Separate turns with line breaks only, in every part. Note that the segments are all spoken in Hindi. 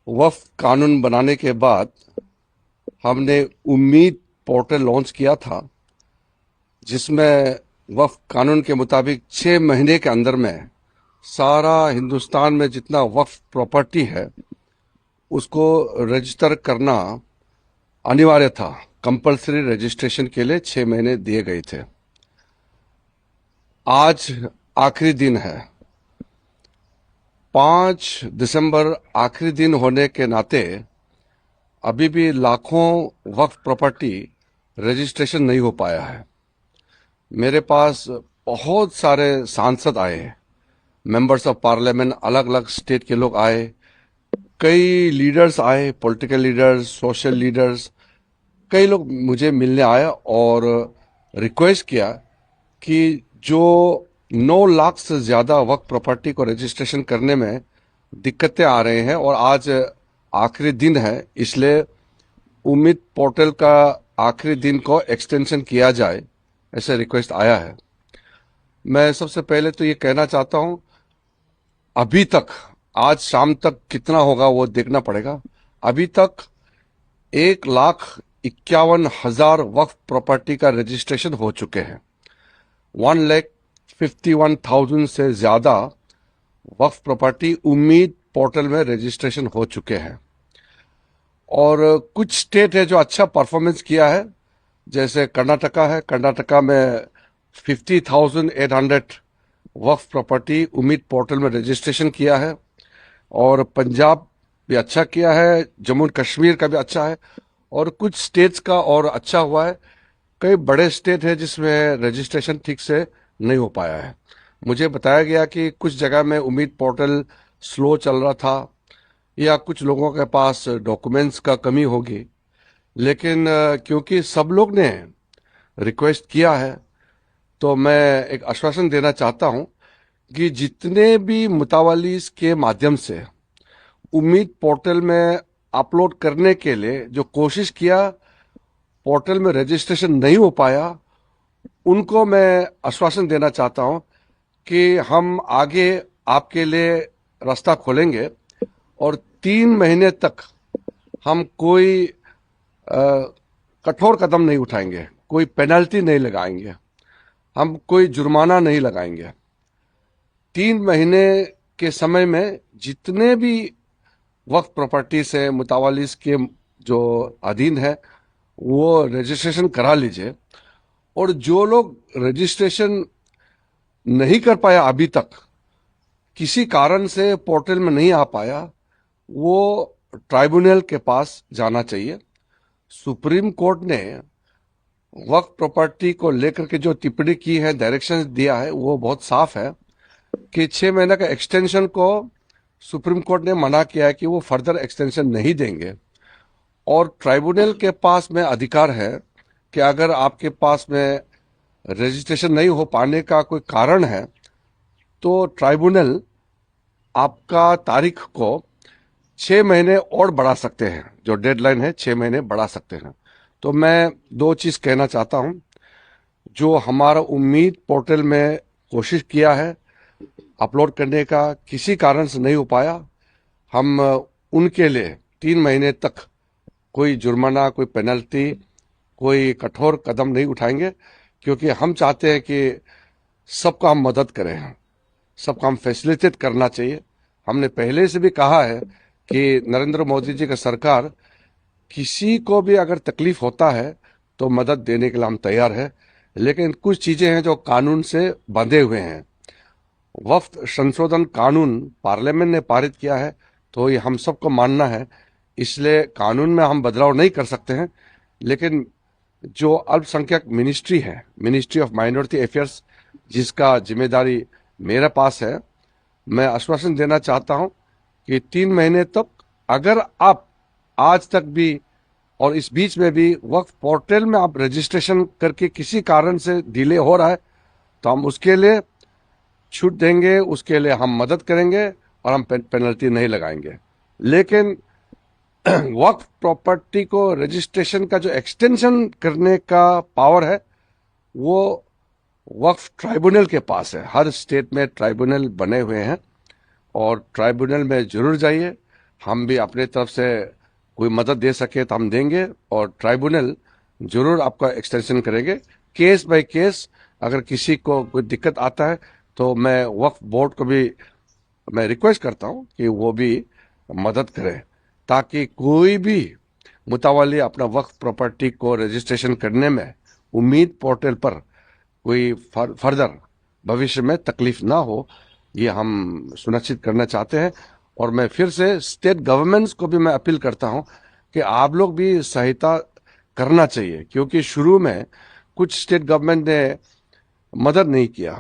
वक्फ कानून बनाने के बाद हमने उम्मीद पोर्टल लॉन्च किया था, जिसमें वक्फ कानून के मुताबिक 6 महीने के अंदर में सारा हिंदुस्तान में जितना वक्फ प्रॉपर्टी है उसको रजिस्टर करना अनिवार्य था। कंपलसरी रजिस्ट्रेशन के लिए 6 महीने दिए गए थे। आज आखिरी दिन है। 5 दिसंबर आखिरी दिन होने के नाते अभी भी लाखों वक्फ प्रॉपर्टी रजिस्ट्रेशन नहीं हो पाया है। मेरे पास बहुत सारे सांसद आए हैं, मेंबर्स ऑफ पार्लियामेंट, अलग अलग स्टेट के लोग आए, कई लीडर्स आए, पॉलिटिकल लीडर्स, सोशल लीडर्स, कई लोग मुझे मिलने आए और रिक्वेस्ट किया कि जो 9 लाख से ज़्यादा वक्फ प्रॉपर्टी को रजिस्ट्रेशन करने में दिक्कतें आ रहे हैं और आज आखिरी दिन है, इसलिए उम्मीद पोर्टल का आखिरी दिन को एक्सटेंशन किया जाए, ऐसे रिक्वेस्ट आया है। मैं सबसे पहले तो ये कहना चाहता हूँ, अभी तक आज शाम तक कितना होगा वो देखना पड़ेगा। अभी तक 1,51,000 वक्फ प्रॉपर्टी का रजिस्ट्रेशन हो चुके हैं। 1,51,000 से ज्यादा वक्फ प्रॉपर्टी उम्मीद पोर्टल में रजिस्ट्रेशन हो चुके हैं। और कुछ स्टेट है जो अच्छा परफॉर्मेंस किया है, जैसे कर्नाटका है। कर्नाटका में 50,800 वक्फ प्रॉपर्टी उम्मीद पोर्टल में रजिस्ट्रेशन किया है। और पंजाब भी अच्छा किया है, जम्मू कश्मीर का भी अच्छा है, और कुछ स्टेट्स का और अच्छा हुआ है। कई बड़े स्टेट है जिसमें रजिस्ट्रेशन ठीक से नहीं हो पाया है। मुझे बताया गया कि कुछ जगह में उम्मीद पोर्टल स्लो चल रहा था या कुछ लोगों के पास डॉक्यूमेंट्स का कमी होगी, लेकिन क्योंकि सब लोग ने रिक्वेस्ट किया है, तो मैं एक आश्वासन देना चाहता हूं कि जितने भी मुतावलीस के माध्यम से उम्मीद पोर्टल में अपलोड करने के लिए जो कोशिश किया, पोर्टल में रजिस्ट्रेशन नहीं हो पाया, उनको मैं आश्वासन देना चाहता हूं कि हम आगे आपके लिए रास्ता खोलेंगे और 3 महीने तक हम कोई कठोर कदम नहीं उठाएंगे, कोई पेनल्टी नहीं लगाएंगे, हम कोई जुर्माना नहीं लगाएंगे। 3 महीने के समय में जितने भी वक्फ प्रॉपर्टी से मुतावालिस के जो अधीन है वो रजिस्ट्रेशन करा लीजिए। और जो लोग रजिस्ट्रेशन नहीं कर पाया, अभी तक किसी कारण से पोर्टल में नहीं आ पाया, वो ट्राइब्यूनल के पास जाना चाहिए। सुप्रीम कोर्ट ने वक्फ प्रॉपर्टी को लेकर के जो टिप्पणी की है, डायरेक्शन दिया है, वो बहुत साफ है कि 6 महीने का एक्सटेंशन को सुप्रीम कोर्ट ने मना किया है कि वो फर्दर एक्सटेंशन नहीं देंगे। और ट्राइब्यूनल के पास में अधिकार है कि अगर आपके पास में रजिस्ट्रेशन नहीं हो पाने का कोई कारण है, तो ट्राइब्यूनल आपका तारीख को 6 महीने और बढ़ा सकते हैं। जो डेडलाइन है 6 महीने बढ़ा सकते हैं। तो मैं दो चीज कहना चाहता हूं, जो हमारा उम्मीद पोर्टल में कोशिश किया है अपलोड करने का, किसी कारण से नहीं हो पाया, हम उनके लिए 3 महीने तक कोई जुर्माना, कोई पेनल्टी, कोई कठोर कदम नहीं उठाएंगे, क्योंकि हम चाहते हैं कि सबका हम मदद करें, सबका हम फैसिलिटेट करना चाहिए। हमने पहले से भी कहा है कि नरेंद्र मोदी जी का सरकार किसी को भी अगर तकलीफ होता है तो मदद देने के लिए हम तैयार है, लेकिन कुछ चीजें हैं जो कानून से बंधे हुए हैं। वक्फ संशोधन कानून पार्लियामेंट ने पारित किया है, तो ये हम सबको मानना है, इसलिए कानून में हम बदलाव नहीं कर सकते हैं। लेकिन जो अल्पसंख्यक मिनिस्ट्री है, मिनिस्ट्री ऑफ माइनॉरिटी अफेयर्स, जिसका जिम्मेदारी मेरे पास है, मैं आश्वासन देना चाहता हूं कि 3 महीने तक अगर आप आज तक भी और इस बीच में भी वक्फ पोर्टल में आप रजिस्ट्रेशन करके किसी कारण से डिले हो रहा है, तो हम उसके लिए छूट देंगे, उसके लिए हम मदद करेंगे और हम पेनल्टी नहीं लगाएंगे। लेकिन वक्फ प्रॉपर्टी को रजिस्ट्रेशन का जो एक्सटेंशन करने का पावर है, वो वक्फ ट्राइब्यूनल के पास है। हर स्टेट में ट्राइब्यूनल बने हुए हैं और ट्राइब्यूनल में जरूर जाइए, हम भी अपने तरफ से कोई मदद दे सके तो हम देंगे, और ट्राइब्यूनल जरूर आपका एक्सटेंशन करेंगे केस बाय केस। अगर किसी को कोई दिक्कत आता है तो मैं वक्फ बोर्ड को भी मैं रिक्वेस्ट करता हूं कि वो भी मदद करे, ताकि कोई भी मुतावाली अपना वक्फ प्रॉपर्टी को रजिस्ट्रेशन करने में उम्मीद पोर्टल पर कोई फर्दर भविष्य में तकलीफ ना हो, ये हम सुनिश्चित करना चाहते हैं। और मैं फिर से स्टेट गवर्नमेंट्स को भी मैं अपील करता हूं कि आप लोग भी सहायता करना चाहिए, क्योंकि शुरू में कुछ स्टेट गवर्नमेंट ने मदद नहीं किया,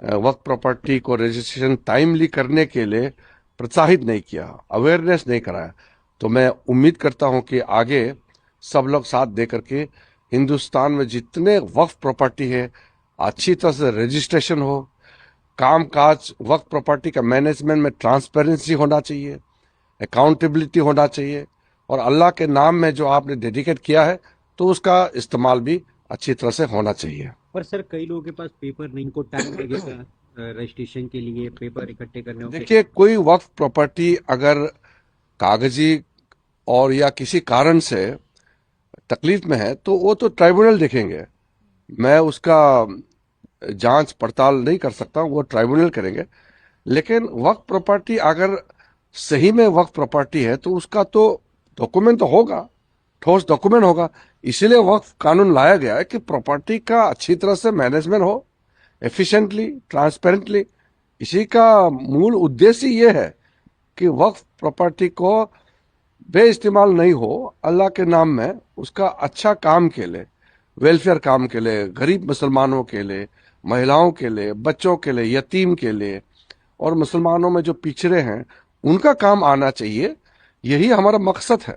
वक्त प्रॉपर्टी को रजिस्ट्रेशन टाइमली करने के लिए प्रोत्साहित नहीं किया, अवेयरनेस नहीं कराया। तो मैं उम्मीद करता हूं कि आगे सब लोग साथ दे करके हिंदुस्तान में जितने वक्फ प्रॉपर्टी है अच्छी तरह से रजिस्ट्रेशन हो, काम काज वक्त प्रॉपर्टी का मैनेजमेंट में ट्रांसपेरेंसी होना चाहिए, अकाउंटेबिलिटी होना चाहिए, और अल्लाह के नाम में जो आपने डेडिकेट किया है तो उसका इस्तेमाल भी अच्छी तरह से होना चाहिए।
पर सर कई लोगों के पास पेपर नहीं, इनको टाइम लगेगा रजिस्ट्रेशन के लिए, पेपर इकट्ठे करने होंगे।
देखिए, कोई वक्फ प्रॉपर्टी अगर कागजी और या किसी कारण से तकलीफ में है तो वो तो ट्राइब्यूनल देखेंगे, मैं उसका जांच पड़ताल नहीं कर सकता, वो ट्राइब्यूनल करेंगे। लेकिन वक्फ प्रॉपर्टी अगर सही में वक्फ प्रॉपर्टी है तो उसका तो डॉक्यूमेंट तो होगा, ठोस डॉक्यूमेंट होगा। इसीलिए वक्फ कानून लाया गया है कि प्रॉपर्टी का अच्छी तरह से मैनेजमेंट हो, एफिशिएंटली, ट्रांसपेरेंटली। इसी का मूल उद्देश्य ये है कि वक्फ प्रॉपर्टी को बेइस्तेमाल नहीं हो, अल्लाह के नाम में उसका अच्छा काम के लिए, वेलफेयर काम के लिए, गरीब मुसलमानों के लिए, महिलाओं के लिए, बच्चों के लिए, यतीम के लिए, और मुसलमानों में जो पिछड़े हैं उनका काम आना चाहिए। यही हमारा मकसद है।